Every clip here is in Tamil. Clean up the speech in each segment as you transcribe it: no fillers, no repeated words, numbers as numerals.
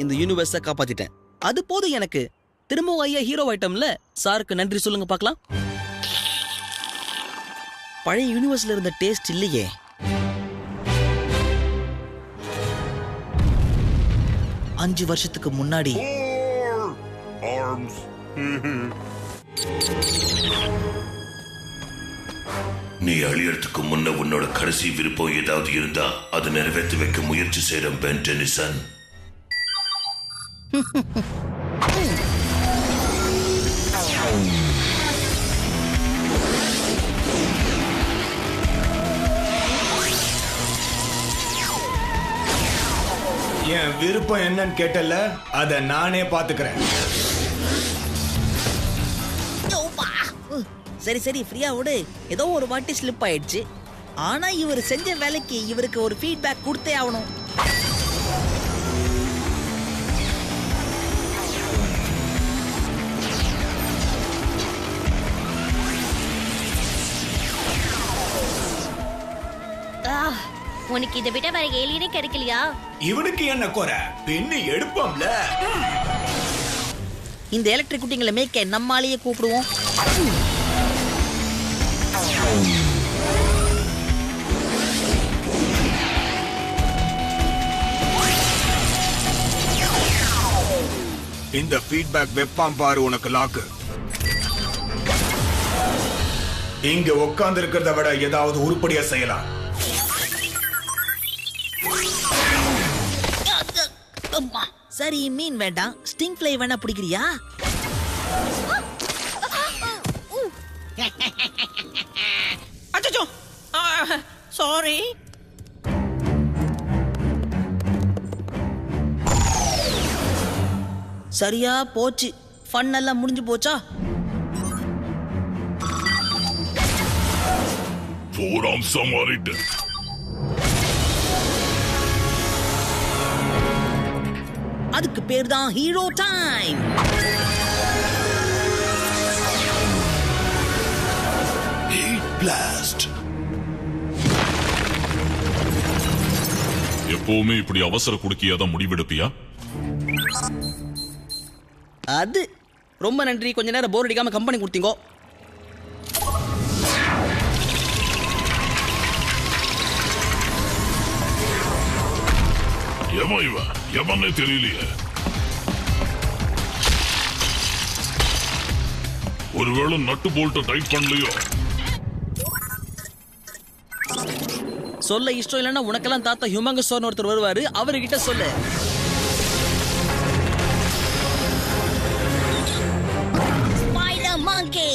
இந்த யூனிவர்ஸை காப்பாத்திட்டேன். அது போதும் எனக்கு. திரும்பவும் ஐயா ஹீரோ ஐட்டம்ல சாருக்கு நன்றி சொல்லுங்க பார்க்கலாம். பழைய யூனிவர்ஸ்ல இருந்த டேஸ்ட் இல்லையே. அஞ்சு வருஷத்துக்கு முன்னாடி நீ அழியறதுக்கு முன்ன உன்னோட கடைசி விருப்பம் ஏதாவது இருந்தா அதை நிறைவேற்றி வைக்க முயற்சி செய்யற பென் டெனிசன். என் விருப்பம் என்னன்னு கேட்டல, அத நானே பாத்துக்கிறேன். சரி சரி ஃப்ரீயா விடு. ஏதோ ஒரு வாட்டி ஸ்லிப் ஆயிடுச்சு. ஆனா இவர் செஞ்ச வேலைக்கு இவருக்கு ஒரு ஃபீட்பேக் கொடுத்தே ஆகணும். உனக்கு இதை விட வேற ஏலியனே கிடைக்கலையா? இவனுக்கு என்ன குறை? பெண்ணு எடுப்போம்ல. இந்த எலக்ட்ரிக் குட்டிங்களை மேய்க்க நம்மாலேயே கூப்பிடுவோம். இந்த ஃபீட்பேக் வெப்பாம் பாரு உனக்கு லாக்கு. இங்க உட்கார்ந்து இருக்கிறத விட ஏதாவது உருப்படியா செய்யலாம். சரி மீன் வேண்டாம், ஸ்டிங் ஃப்ளை வேணா பிடிக்கிறியா? அச்சச்சோ சாரி. சரியா போச்சு. ஃபன் எல்லாம் முடிஞ்சு போச்சா? போராம்சம் மாறிட்டு அதுக்கு பேர் தான் ஹீரோ டைம். பிளாஸ்ட். எப்பவுமே இப்படி அவசர குடுக்கியாதான் முடிவெடுப்பியா? அது ரொம்ப நன்றி. கொஞ்ச நேரம் போர் அடிக்காம கம்பெனி கொடுத்தீங்க. எவன் இவன்? எவனே தெரியலையே. ஒருவேளை நட்டு போல்ட்ட டைட் பண்ணலையோ? சொல்ல இஷ்டம் இல்லைன்னா உனக்கெல்லாம் தாத்தா ஹியூமங்கஸோர்னு ஒருத்தர் வருவாரு, அவர்கிட்ட சொல்லு. ஸ்பைடர் மங்கி.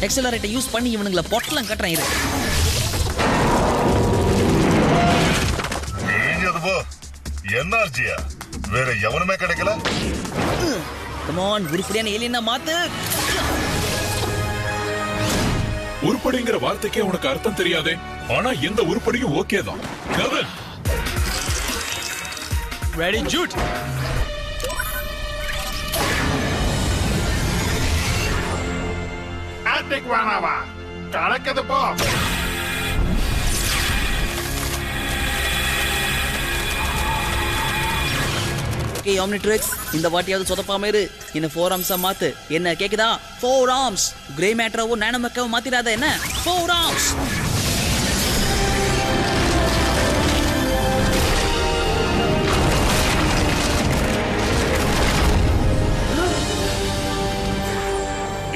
எக்ஸலரேட்டை யூஸ் பண்ணி இவனுங்களை பொட்டலாம் கட்டுறேன். இரு என்ஆர்ஜியா வேற எவனுமே கிடைக்கல. கமான், உருப்படியான ஏலியனா மாத்து. உருப்படிங்கிற வார்த்தைக்கே உனக்கு அர்த்தம் தெரியாதே. ஆனா எந்த உருப்படியும் ஓகே தான். கெவின் ரெடி ஜூட். ஆட்டிக் வேணாவா? கலக்குது போ. ஓகே ஆம்னிட்ரிக்ஸ், இந்த வாட்டியாவது சொதப்பாம இரு. இன்னும் 4 ஆர்ம்ஸா மாத்து. என்ன கேக்குதா? 4 ஆர்ம்ஸ். கிரே மேட்டரவும் நானோமெக்காவும் மாத்திராத. என்ன 4 ஆர்ம்ஸ்?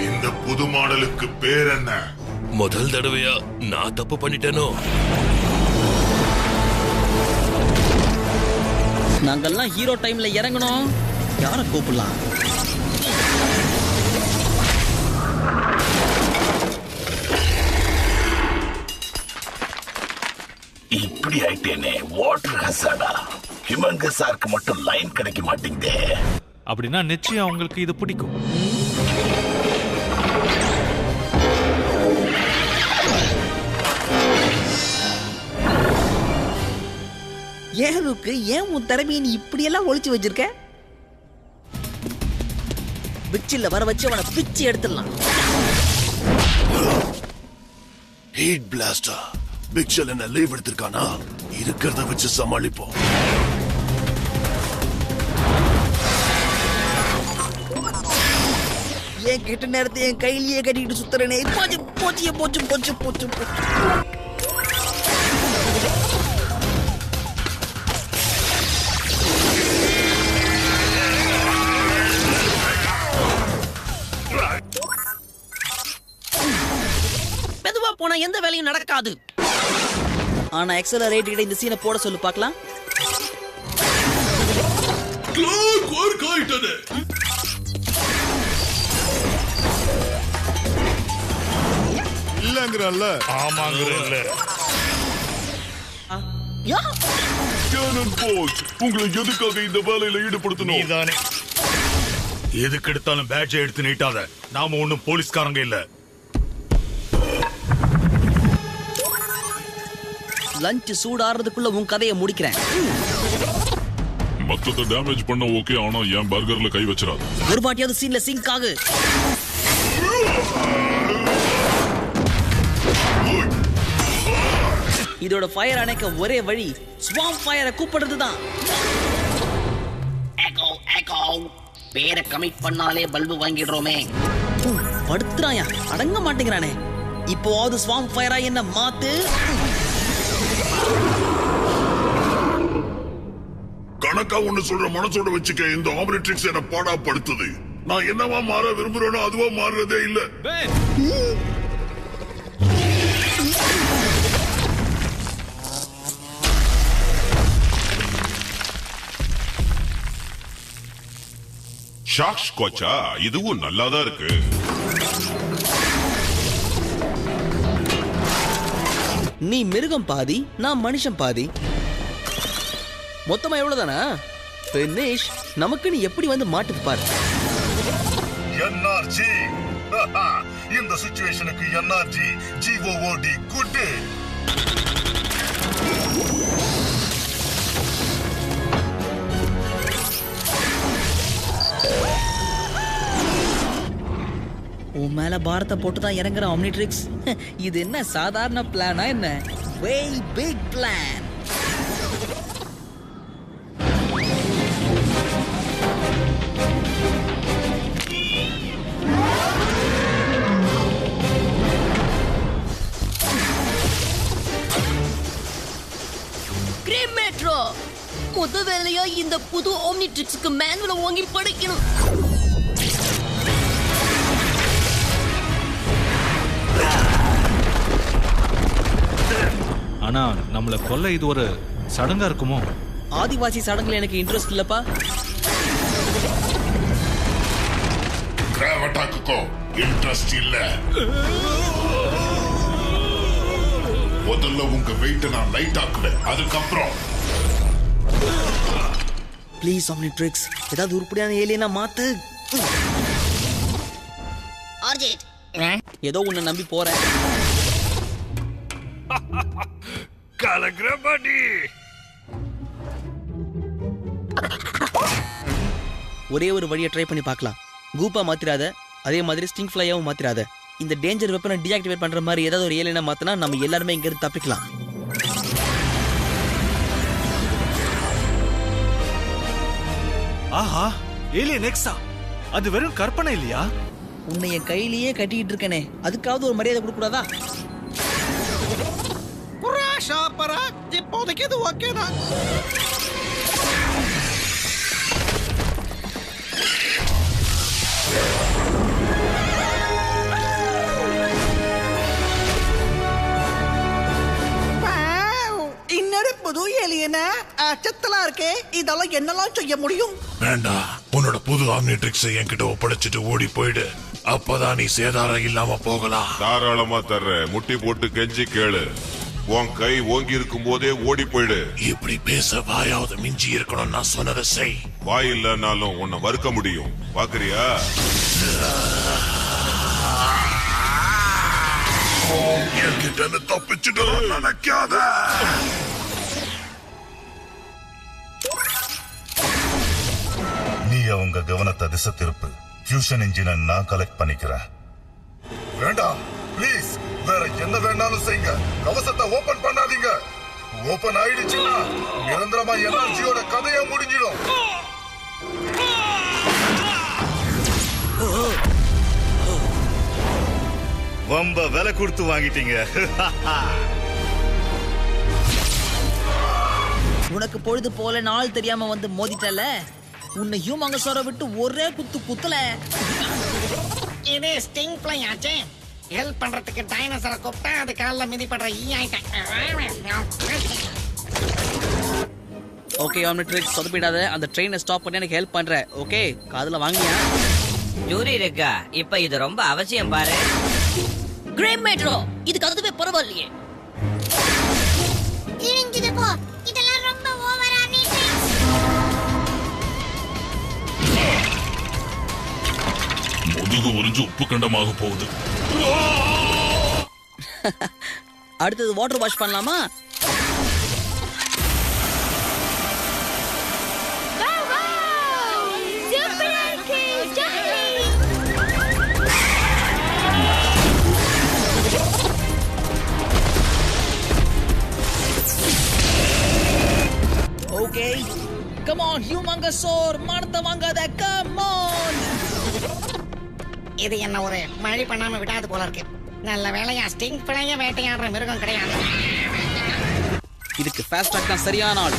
இந்த புது மாடலுக்கு பேர் என்ன? முதல் தடவையா நான் தப்பு பண்ணிட்டேனோ? நாங்கெல்லாம் ஹீரோ டைம்ல இறங்கணும். யார கூப்பிடலாம்? இப்படி ஆயிட்டேனே. வாட்டர் ஹசார்டா. ஹியூமங்கஸாருக்கு மட்டும் லைன் கிடைக்க மாட்டேங்குதே. அப்படின்னா நிச்சயம் அவங்களுக்கு இது பிடிக்கும். ஏனுக்கு ஏன் உன் திறமையை நீ இப்படியெல்லாம் ஒளிச்சு வச்சிருக்க? பிச்சில் வர வச்சு அவனை பிச்சு எடுத்துடலாம். ஹீட் பிளாஸ்டா. பிக்ஷல் என்ன லீவ் எடுத்திருக்கானா? இருக்கிறத வச்சு சமாளிப்போம். ஏன் கெட்ட நேரத்தை என் கையிலேயே கட்டிக்கிட்டு சுத்துறேனே. போச்சு போச்சு போச்சு போச்சு போச்சு போச்சு. மெதுவா போனா எந்த வேலையும் நடக்காது. ஆனா எக்ஸலரேட் கிட்ட இந்த சீனை போட சொல்லு பார்க்கலாம். இல்லங்கறல்ல. ஆமாங்கறல்ல. யா கேனன் போல்ட், உங்களை எதுக்காக இந்த வேலையில ஈடுபடுத்தணும்? நீதானே. எதுக்கு எடுத்தாலும் பேட்ஜை எடுத்து நீட்டாத. நாம ஒண்ணும் போலீஸ்காரங்க இல்ல. லஞ்ச் சூடாறதுக்குள்ள உன் கதையை முடிக்கிறேன். மத்தத டேமேஜ் பண்ண ஓகே, ஆனா என் பர்கர்ல கை வச்சிராத. ஒரு வாட்டியாவது சீன்ல சிங்க் ஆகு. இதோட ஃபயர் அணைக்க ஒரே வழி ஸ்வாம் ஃபயரை கூப்பிடுறதுதான். எக்கோ எக்கோ பேரை கமிட் பண்ணாலே பல்பு வாங்கிடுறோமே. படுத்துறாயா, அடங்க மாட்டேங்கிறானே. இப்போவாவது ஸ்வாம் ஃபயரா என்ன மாத்து. கணக்கா ஒண்ணு சொல்ற மனசோட வச்சுக்க. இந்த ஆபரேட்ரிக்ஸ் என்ன பாடாப்படுத்துது. நான் என்னவா மாற விரும்புறேனோ அதுவா மாறுறதே இல்ல. ஷாக்ஸ் கோச்சா, இதுவும் நல்லாதான் இருக்கு. நீ மிருகம் பாதி, நான் மனுஷன் பாதி. மொத்தமா எவ்வளவுதானா? பினிஷ். நமக்கு நீ எப்படி வந்து மாட்டுது பாரு. என்ஆர்ஜி. இந்த சிச்சுவேஷனுக்கு என்ஆர்ஜி ஜிஓஓடி குட். உன் மேல பாரத்தை போட்டுதான் இறங்குற ஆம்னிட்ரிக்ஸ். இது என்ன சாதாரண பிளானா என்ன? வே பிக் பிளான். கிரேமேட்ரோ முத வேலையா இந்த புது ஆம்னிட்ரிக்ஸ்க்கு மேனுவலை வாங்கி படிக்கணும். ஆனா நம்மள கொல்ல இது ஒரு சடங்கா இருக்குமோ? ஆதிவாசி சடங்குல எனக்கு இன்ட்ரெஸ்ட் இல்லப்பா. கிராவ் அட்டாக்குக்கோ இன்ட்ரெஸ்ட் இல்ல. முதல்ல உங்க வெயிட்ட நான் லைட் ஆக்குவேன், அதுக்கப்புறம். ப்ளீஸ் ஆம்னிட்ரிக்ஸ், ஏதாவது உருப்படியான ஏலியனா மாத்து. ஆர்ஜெட், ஏதோ உன்னை நம்பி போறேன். கலக்ரபடி. ஒரே ஒரு வழியை ட்ரை பண்ணி பார்க்கலாம். கூப்பா மாத்திராத, அதே மாதிரி ஸ்டிங் ஃப்ளையாவும் மாத்திராத. இந்த டேஞ்சர் வெப்பனை டீஆக்டிவேட் பண்ற மாதிரி ஏதாவது ஒரு ஏலியனா மாத்தினா நம்ம எல்லாருமே இங்க இருந்து தப்பிக்கலாம். ஆஹா, ஏலியன் எக்ஸா? அது வெறும் கற்பனை இல்லையா? உன்னை என் கையிலேயே கட்டிட்டு இருக்கனே, அதுக்காவது ஒரு மரியாதை கொடுக்க கூடாதா? இப்போதைக்கு இது ஓகேதான். இன்னொரு புது ஏலியன அச்சத்தலா இருக்கே. இதெல்லாம் என்னெல்லாம் செய்ய முடியும்? வேண்டாம், உன்னோட புது ஆம்னிட்ரிக்ஸை என்கிட்ட ஒப்படைச்சிட்டு ஓடி போயிடு. அப்பதான் நீ சேதாரம் இல்லாம போகலாம். தாராளமா தர்ற. முட்டி போட்டு கெஞ்சி கேளு. உன் கை ஓங்கி இருக்கும் போதே ஓடி போயிடு. இப்படி பேச வாயாவது மிஞ்சி இருக்கணும். நான் சொன்னதை செய். வாய் இல்லைன்னாலும் உன்னை மறுக்க முடியும். பாக்குறியா? என்கிட்ட தப்பிச்சுட்டு நினைக்காத. நீ அவங்க கவனத்தை திசை திருப்பு. ஃபியூஷன் இன்ஜினை நான் கலெக்ட் பண்ணிக்கிறேன். வேண்டாம், ப்ளீஸ் வேற என்ன வேணாலும் செய்யுங்க, கவசத்தை ஓபன் பண்ணாதீங்க. ஓபன் ஆயிடுச்சுன்னா நிரந்தரமா எனர்ஜியோட கதையா முடிஞ்சிடும். வம்ப விலை கொடுத்து வாங்கிட்டீங்க. உனக்கு பொழுது போல நாள் தெரியாம வந்து மோதிட்டல, உன்னை ஹியூமங்கஸோர விட்டு ஒரே குத்து குத்துல. இது ஸ்டிங் பிளை ஆச்சே. ஹெல்ப் பண்றதுக்கு டைனோசரை கூப்பிட்டா அது காலில் மிதிப்படுற ஈ ஆயிட்டேன். ஓகே ஆம்னிட்ரிக்ஸ், சொதப்பிடாத. அந்த ட்ரெயினை ஸ்டாப் பண்ணி எனக்கு ஹெல்ப் பண்ற. ஓகே, காதுல வாங்கியா? ஜூரி இருக்கா? இப்ப இது ரொம்ப அவசியம் பாரு. கிரே மேட்ரோ, இதுக்கு அதுவே பரவாயில்லையே. இதெல்லாம் ரொம்ப ஓவரா நீட்டு. முதுகு உறிஞ்சு உப்பு கண்டமாக போகுது. அடுத்தது வாட்டர் வாஷ் பண்ணலாமா? ஓகே, கம் ஆன் ஹியூமங்கஸோர், மானத்தை வாங்காத, கம் ஆன். இது என்ன ஒரு மழை பண்ணாம விடாது போல இருக்கு. நல்ல வேலையா ஸ்டிங் பிழைய வேட்டையாடுற மிருகம் கிடையாது. இதுக்கு ஃபாஸ்ட் ட்ராக் தான் சரியான ஆள்.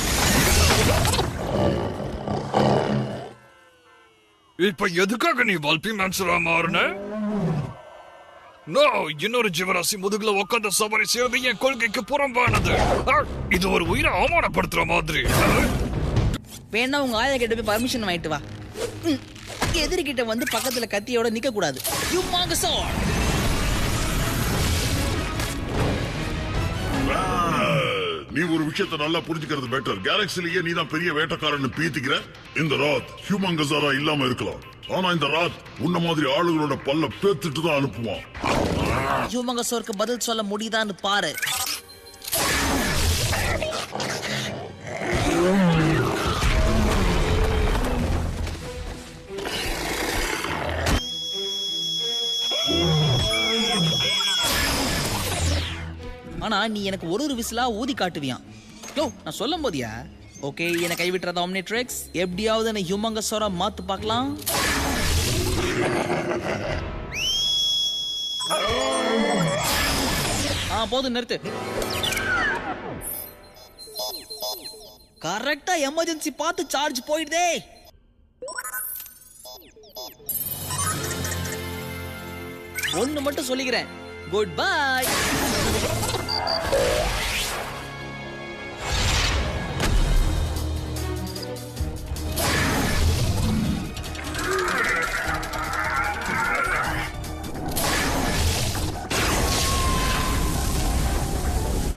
இப்ப எதுக்காக நீ வால்பி மேன்சரா மாறுன? நோ, இன்னொரு ஜீவராசி முதுகுல உட்காந்து சவாரி செய்வது என் கொள்கைக்கு புறம்பானது. இது ஒரு உயிரை அவமானப்படுத்துற மாதிரி. வேணா உங்க ஆயா கிட்ட போய் பர்மிஷன் வாங்கிட்டு வா. எதிரிகிட்ட வந்து பக்கத்துல கத்தியோட நிக்க கூடாது. ஹியூமங்கஸோர். நீ ஒரு விஷயத்தை நல்லா புரிஞ்சுக்கிறது பெட்டர். கேலக்சிலேயே நீ தான் பெரிய வேட்டக்காரன்னு பீத்திக்கிற. இந்த ராத் ஹியூமங்கஸாரா இல்லாம இருக்கலாம், ஆனா இந்த ராத் உன்ன மாதிரி ஆளுகளோட பல்ல பேத்துட்டு தான் அனுப்புவான். ஹியூமங்கஸோருக்கு பதில் சொல்ல முடியுதான்னு பாரு. ஆனா நீ எனக்கு ஒரு விசிலா ஊதி காட்டுவியான். நான் சொல்லும் போதியா? ஓகே, என்னை கைவிட்டுறதா ஆம்னிட்ரிக்ஸ்? எப்படியாவது என்ன ஹியூமங்கஸோரா மாத்து பார்க்கலாம். போதும், நிறுத்து. கரெக்டா எமர்ஜென்சி பார்த்து சார்ஜ் போயிடுதே. ஒன்னு மட்டும் சொல்லிக்கிறேன், குட் பை.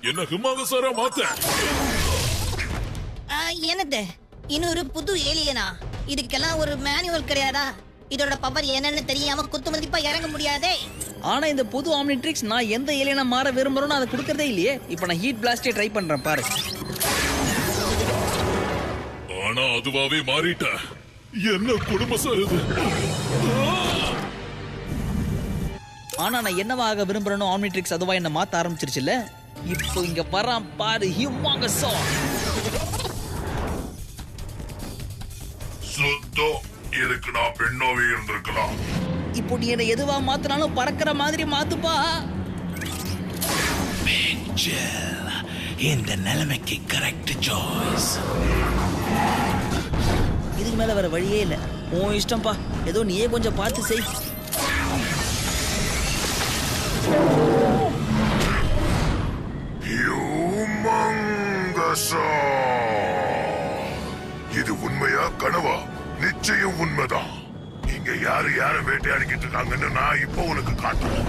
என்ன ஹியூமங்கஸாரா மாத்த? என்னது, இன்னொரு புது ஏலியனா? இதுக்கெல்லாம் ஒரு மேனுவல் கிடையாதா? இதோட பவர் என்னன்னு தெரியாம குத்து மதிப்பா இறங்க முடியாதே. ஆனா இந்த புது ஆம்னிட்ரிக்ஸ் நான் எந்த ஏலியனா மாற விரும்புறேனோ அதை கொடுக்கறதே இல்லையே. இப்போ நான் ஹீட் பிளாஸ்டே ட்ரை பண்றேன் பாரு. ஆனா அதுவாவே மாறிட்ட. என்ன குடும்பம் சார் இது? ஆனா நான் என்னவாக விரும்புறேனோ ஆம்னிட்ரிக்ஸ் அதுவா என்ன மாத்த ஆரம்பிச்சிருச்சுல்ல. இப்போ இங்க வரான் பாரு ஹியூமங்கஸோர். சுத்தம், இதுக்கு நான் பெண்ணாவே இருந்திருக்கலாம். இப்போ நீ என்ன எதுவா மாத்தினாலும் பறக்கிற மாதிரி மாத்துப்பா. இந்த நிலைமைக்கு கரெக்ட் சாய்ஸ். இதுக்கு மேல வேற வழியே இல்ல. உன் இஷ்டம்பா, ஏதோ நீயே கொஞ்சம் பார்த்து செய். இது உண்மையா கனவா? நிச்சயம் உண்மைதான். இங்க யாரு யார வேட்டையாடிக்கிட்டு இருக்காங்கன்னு நான் இப்போ உனக்கு காட்டுறேன்.